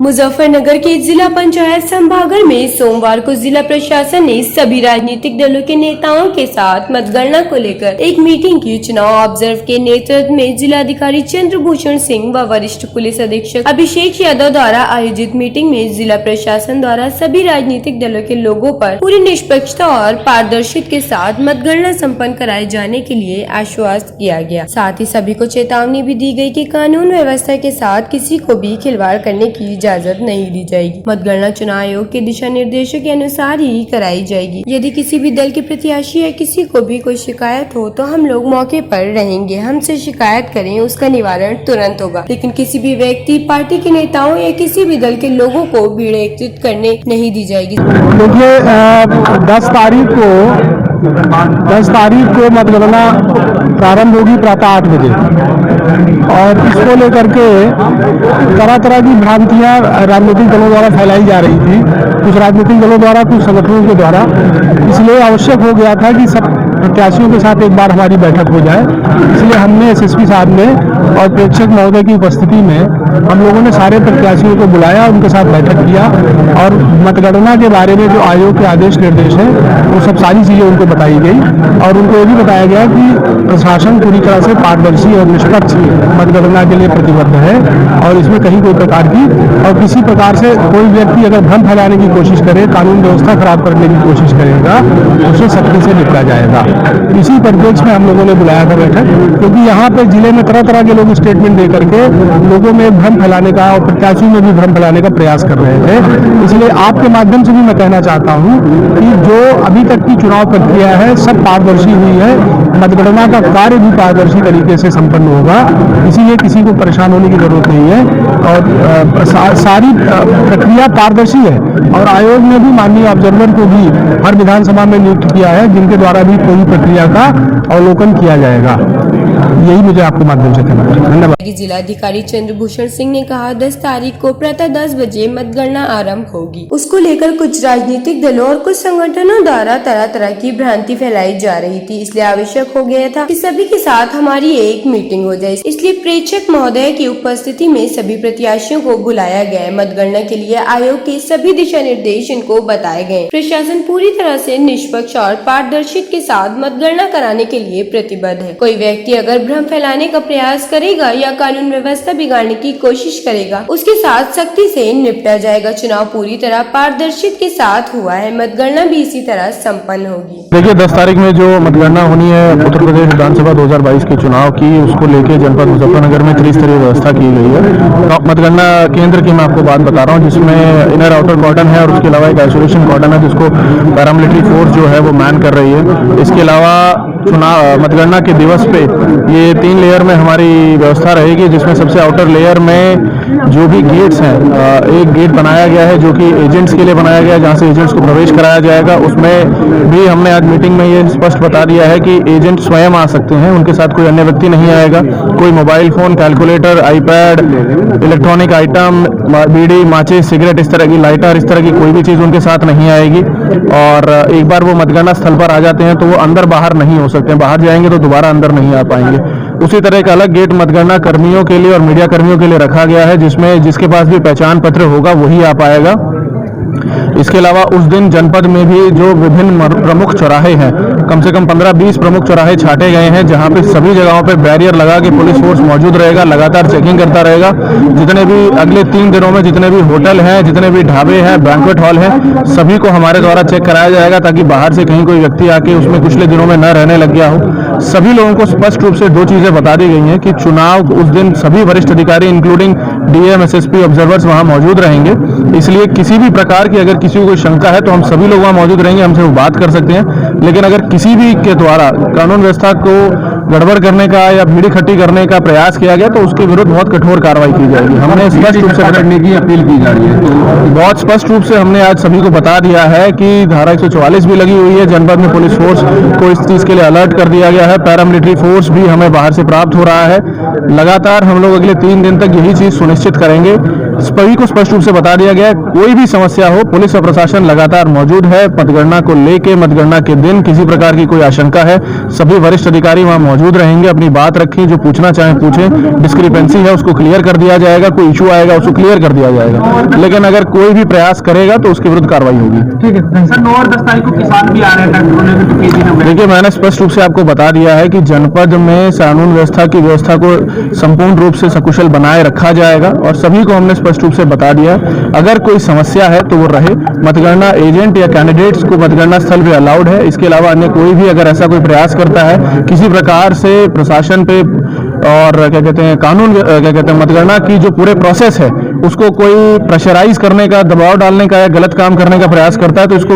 मुजफ्फरनगर के जिला पंचायत सभागार में सोमवार को जिला प्रशासन ने सभी राजनीतिक दलों के नेताओं के साथ मतगणना को लेकर एक मीटिंग की। चुनाव ऑब्जर्व के नेतृत्व में जिलाधिकारी चंद्रभूषण सिंह व वरिष्ठ पुलिस अधीक्षक अभिषेक यादव द्वारा आयोजित मीटिंग में जिला प्रशासन द्वारा सभी राजनीतिक दलों के लोगों पर पूरी निष्पक्षता और पारदर्शिता के साथ मतगणना सम्पन्न कराए जाने के लिए आश्वस्त किया गया। साथ ही सभी को चेतावनी भी दी गई कि कानून व्यवस्था के साथ किसी को भी खिलवाड़ करने की इजाजत नहीं दी जाएगी। मतगणना चुनाव आयोग के दिशा निर्देशों के अनुसार ही कराई जाएगी। यदि किसी भी दल के प्रत्याशी या किसी को भी कोई शिकायत हो तो हम लोग मौके पर रहेंगे। हमसे शिकायत करें, उसका निवारण तुरंत होगा। लेकिन किसी भी व्यक्ति, पार्टी के नेताओं या किसी भी दल के लोगों को भीड़ एकत्रित करने नहीं दी जाएगी। देखिए 10 तारीख को मतगणना प्रारंभ होगी प्रातः 8 बजे और इसको लेकर के तरह तरह की भ्रांतियां राजनीतिक दलों द्वारा फैलाई जा रही थी, कुछ राजनीतिक दलों द्वारा, कुछ संगठनों के द्वारा। इसलिए आवश्यक हो गया था कि सब प्रत्याशियों के साथ एक बार हमारी बैठक हो जाए। इसलिए हमने एसएसपी साहब ने और प्रेक्षक महोदय की उपस्थिति में हम लोगों ने सारे प्रत्याशियों को बुलाया, उनके साथ बैठक किया और मतगणना के बारे में जो आयोग के आदेश निर्देश है वो सब सारी चीजें उनको बताई गई और उनको ये भी बताया गया कि प्रशासन पूरी तरह से पारदर्शी और निष्पक्ष मतगणना के लिए प्रतिबद्ध है और इसमें कहीं कोई प्रकार की और किसी प्रकार से कोई व्यक्ति अगर भ्रम फैलाने की कोशिश करे, कानून व्यवस्था खराब करने की कोशिश करेगा, उसे सख्ती से निपटा जाएगा। इसी परिप्रेक्ष्य में हम लोगों ने बुलाया था बैठक, क्योंकि यहाँ पे जिले में तरह तरह के लोग स्टेटमेंट दे करके लोगों में भ्रम फैलाने का और प्रत्याशियों में भी भ्रम फैलाने का प्रयास कर रहे थे। इसलिए आपके माध्यम से भी मैं कहना चाहता हूँ कि जो अभी तक की चुनाव प्रक्रिया है सब पारदर्शी हुई है, मतगणना का कार्य भी पारदर्शी तरीके से संपन्न होगा, इसीलिए किसी को परेशान होने की जरूरत नहीं है और सारी प्रक्रिया पारदर्शी है। और आयोग ने भी माननीय ऑब्जर्वर को भी हर विधानसभा में नियुक्त किया है, जिनके द्वारा भी पूरी प्रक्रिया का अवलोकन किया जाएगा। यही मुझे आपके माध्यम से कहना है। धन्यवाद। जिलाधिकारी चंद्रभूषण सिंह ने कहा 10 तारीख को प्रातः 10 बजे मतगणना आरंभ होगी। उसको लेकर कुछ राजनीतिक दलों और कुछ संगठनों द्वारा तरह तरह की भ्रांति फैलाई जा रही थी, इसलिए आवश्यक हो गया था कि सभी के साथ हमारी एक मीटिंग हो जाए। इसलिए प्रेक्षक महोदय की उपस्थिति में सभी प्रत्याशियों को बुलाया गया। मतगणना के लिए आयोग के सभी दिशा निर्देश इनको बताए गए। प्रशासन पूरी तरह से निष्पक्ष और पारदर्शिता के साथ मतगणना कराने के लिए प्रतिबद्ध है। कोई व्यक्ति अगर भ्रम फैलाने का प्रयास करेगा या कानून व्यवस्था बिगाड़ने की कोशिश करेगा, उसके साथ सख्ती से निपटा जाएगा। चुनाव पूरी तरह पारदर्शिता के साथ हुआ है, मतगणना भी इसी तरह संपन्न होगी। देखिए 10 तारीख में जो मतगणना होनी है उत्तर प्रदेश विधानसभा 2022 के चुनाव की, उसको लेके जनपद मुजफ्फरनगर में त्रिस्तरीय व्यवस्था की गई है। मतगणना केंद्र की मैं आपको बात बता रहा हूँ, जिसमें इनर आउटर कॉर्डन है और उसके अलावा एक आइसोलेशन कॉर्डन है जिसको पैरामिलिट्री फोर्स जो है वो मैन कर रही है। इसके अलावा चुनाव मतगणना के दिवस पे ये 3 लेयर में हमारी व्यवस्था रहेगी, जिसमें सबसे आउटर लेयर में जो भी गेट्स हैं, एक गेट बनाया गया है जो कि एजेंट्स के लिए बनाया गया है, जहां से एजेंट्स को प्रवेश कराया जाएगा। उसमें भी हमने आज मीटिंग में ये स्पष्ट बता दिया है कि एजेंट स्वयं आ सकते हैं, उनके साथ कोई अन्य व्यक्ति नहीं आएगा। कोई mobile phone, calculator, iPad, electronic item, बीड़ी, माचिस, सिगरेट, इस तरह की लाइटर, इस तरह की कोई भी चीज़ उनके साथ नहीं आएगी। और एक बार वो मतगणना स्थल पर आ जाते हैं तो वो अंदर बाहर नहीं हो सकते, बाहर जाएंगे तो दोबारा अंदर नहीं आ पाएंगे। उसी तरह का अलग गेट मतगणना कर्मियों के लिए और मीडिया कर्मियों के लिए रखा गया है, जिसमें जिसके पास भी पहचान पत्र होगा वही आ पाएगा। इसके अलावा उस दिन जनपद में भी जो विभिन्न प्रमुख चौराहे हैं, कम से कम 15-20 प्रमुख चौराहे छाटे गए हैं, जहां पे सभी जगहों पे बैरियर लगा के पुलिस फोर्स मौजूद रहेगा, लगातार चेकिंग करता रहेगा। जितने भी अगले 3 दिनों में जितने भी होटल हैं, जितने भी ढाबे हैं, बैंक्वेट हॉल हैं, सभी को हमारे द्वारा चेक कराया जाएगा, ताकि बाहर से कहीं कोई व्यक्ति आके उसमें पिछले दिनों में न रहने लग गया हो। सभी लोगों को स्पष्ट रूप से 2 चीजें बता दी गई हैं कि चुनाव उस दिन सभी वरिष्ठ अधिकारी इंक्लूडिंग डीएम, एसएसपी, ऑब्जर्वर्स वहां मौजूद रहेंगे। इसलिए किसी भी प्रकार की अगर किसी को कोई शंका है तो हम सभी लोग वहां मौजूद रहेंगे, हमसे वो बात कर सकते हैं। लेकिन अगर किसी भी के द्वारा कानून व्यवस्था को गड़बड़ करने का या भीड़ इकट्ठी करने का प्रयास किया गया तो उसके विरुद्ध बहुत कठोर कार्रवाई की जाएगी। हमने स्पष्ट रूप से करने की अपील की जा रही है। बहुत स्पष्ट रूप से हमने आज सभी को बता दिया है कि धारा 144 भी लगी हुई है। जनपद में पुलिस फोर्स को इस चीज के लिए अलर्ट कर दिया गया है। पैरामिलिट्री फोर्स भी हमें बाहर से प्राप्त हो रहा है। लगातार हम लोग अगले 3 दिन तक यही चीज सुनिश्चित करेंगे। सभी को स्पष्ट रूप से बता दिया गया है, कोई भी समस्या हो पुलिस और प्रशासन लगातार मौजूद है। मतगणना को लेके मतगणना के दिन किसी प्रकार की कोई आशंका है, सभी वरिष्ठ अधिकारी वहां मौजूद मौजूद रहेंगे, अपनी बात रखें, जो पूछना चाहें पूछें, डिस्क्रिपेंसी है उसको क्लियर कर दिया जाएगा, कोई इशू आएगा उसको क्लियर कर दिया जाएगा, लेकिन अगर कोई भी प्रयास करेगा तो उसके विरुद्ध कार्रवाई होगी। ठीक है सर। 9 और 10 तारीख को किसान भी आ रहे हैं ट्रैक्टरों में, तो किसी ने देखिए, मैंने स्पष्ट रूप से आपको बता दिया है कि जनपद में कानून व्यवस्था की व्यवस्था को संपूर्ण रूप से सकुशल बनाए रखा जाएगा और सभी को हमने स्पष्ट रूप से बता दिया है। अगर कोई समस्या है तो वो रहे, मतगणना एजेंट या कैंडिडेट्स को मतगणना स्थल पे अलाउड है। इसके अलावा अन्य कोई भी अगर ऐसा कोई प्रयास करता है किसी प्रकार से प्रशासन पे और क्या कहते हैं कानून क्या कहते हैं मतगणना की जो पूरे प्रोसेस है उसको कोई प्रेशराइज करने का, दबाव डालने का या गलत काम करने का प्रयास करता है तो इसको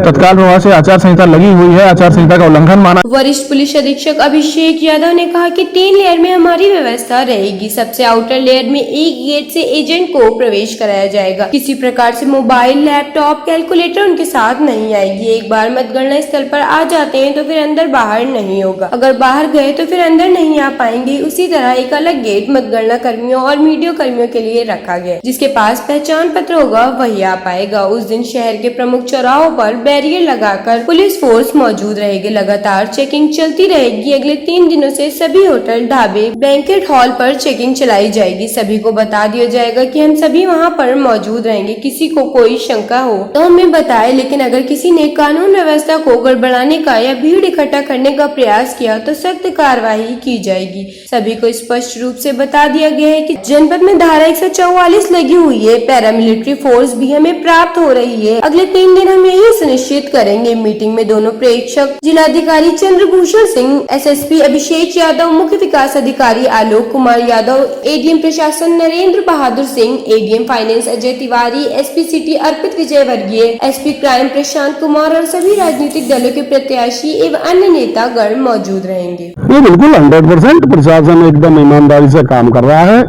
तत्काल प्रभाव से आचार संहिता लगी हुई है, आचार संहिता का उल्लंघन माना। वरिष्ठ पुलिस अधीक्षक अभिषेक यादव ने कहा कि 3 लेयर में हमारी व्यवस्था रहेगी। सबसे आउटर लेयर में एक गेट से एजेंट को प्रवेश कराया जाएगा। किसी प्रकार से मोबाइल, लैपटॉप, कैलकुलेटर उनके साथ नहीं आएगी। एक बार मतगणना स्थल पर आ जाते हैं तो फिर अंदर बाहर नहीं होगा। अगर बाहर गए तो फिर अंदर नहीं आ पाएंगे। उसी तरह एक अलग गेट मतगणना कर्मियों और मीडिया कर्मियों के लिए रखा गया, जिसके पास पहचान पत्र होगा वही आ पाएगा। उस दिन शहर के प्रमुख चौराहों पर बैरियर लगाकर पुलिस फोर्स मौजूद रहेगी। लगातार चेकिंग चलती रहेगी। अगले 3 दिनों से सभी होटल, ढाबे, बैंकेट हॉल पर चेकिंग चलाई जाएगी। सभी को बता दिया जाएगा कि हम सभी वहां पर मौजूद रहेंगे। किसी को कोई शंका हो तो हमें बताए, लेकिन अगर किसी ने कानून व्यवस्था को गड़बड़ाने का या भीड़ इकट्ठा करने का प्रयास किया तो सख्त कार्रवाई की जाएगी। सभी को स्पष्ट रूप से बता दिया गया है कि जनपद में धारा 144 लगी हुई है। पैरामिलिट्री फोर्स भी हमें प्राप्त हो रही है। अगले 3 दिन हम यही सुनिश्चित करेंगे। मीटिंग में दोनों प्रेक्षक जिलाधिकारी चंद्रभूषण सिंह, एसएसपी अभिषेक यादव, मुख्य विकास अधिकारी आलोक कुमार यादव, एडीएम प्रशासन Narendra Bahadur Singh, ADM finance Ajay Tiwari, SP city Arpit Vijay Vargiya, SP crime Prashant Kumar और सभी राजनीतिक दलों के प्रत्याशी एवं अन्य नेतागण मौजूद रहेंगे। ये बिल्कुल 100% प्रशासन एकदम ईमानदारी से काम कर रहा है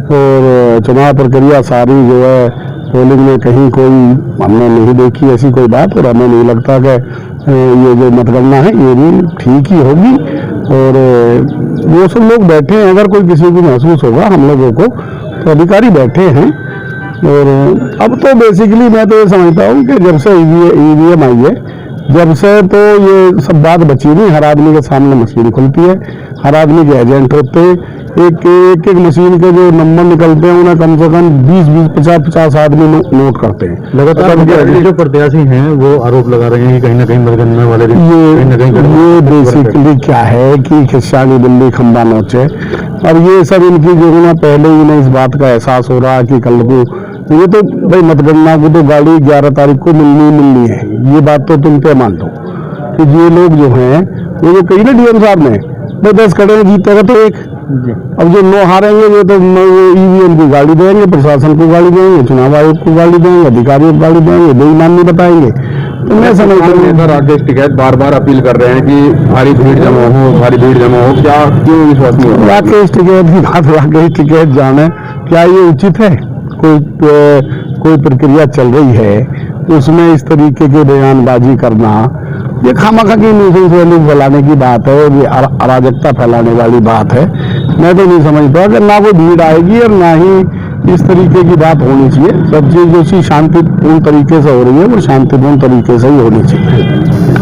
और चुनाव प्रक्रिया सारी जो है पोलिंग में कहीं कोई हमने नहीं देखी ऐसी कोई बात, और हमें नहीं लगता कि ये जो मतगणना है ये भी ठीक ही होगी। और वो सब लोग बैठे हैं, अगर कोई किसी को महसूस होगा हम लोगों को तो अधिकारी बैठे हैं। और अब तो बेसिकली मैं तो ये समझता हूँ कि जब से ईवीएम आई है जब से तो ये सब बात बची नहीं। हर आदमी के सामने मशीन खुलती है, हर आदमी के एजेंट होते हैं, एक मशीन के जो नंबर निकलते हैं उन्हें कम से कम 20 50 आदमी नोट करते हैं। लगातार जो प्रत्याशी हैं वो आरोप लगा रहे हैं कि कहीं ना कहीं मतगणना वाले ये बेसिकली क्या है कि खिस्सा की बिल्ली खंबा नोचे। अब ये सब इनकी जो है ना पहले ही इन्हें इस बात का एहसास हो रहा है कि कल को ये तो भाई मतगणना की तो गाड़ी 11 तारीख को मिलनी है। ये बात तो तुम पे मान लो कि ये लोग जो हैं वो जो कही ना डीएम साहब ने भाई 10 खड़े में जीतेगा तो एक, अब जो 9 हारेंगे वो तो ईवीएम की गाड़ी देंगे, प्रशासन को गाड़ी देंगे, चुनाव आयोग को गाड़ी देंगे, अधिकारियों को गाड़ी देंगे, बेईमान नहीं बताएंगे। तो मैं समझता हूँ राकेश टिकैत बार अपील कर रहे हैं कि भारी भीड़ जमा हो, क्या क्यों विश्वास नहीं हो? राकेश टिकैत की बात राकेश टिकैत जाने, क्या ये उचित है? कोई प्रक्रिया चल रही है उसमें इस तरीके की बयानबाजी करना, ये खामखा की न्यूसेंस वैल्यू फैलाने की बात है, ये अराजकता फैलाने वाली बात है। मैं तो नहीं समझता कि ना कोई भीड़ आएगी और ना ही इस तरीके की बात होनी चाहिए। सब चीज जो शांतिपूर्ण तरीके से हो रही है वो शांतिपूर्ण तरीके से ही होनी चाहिए।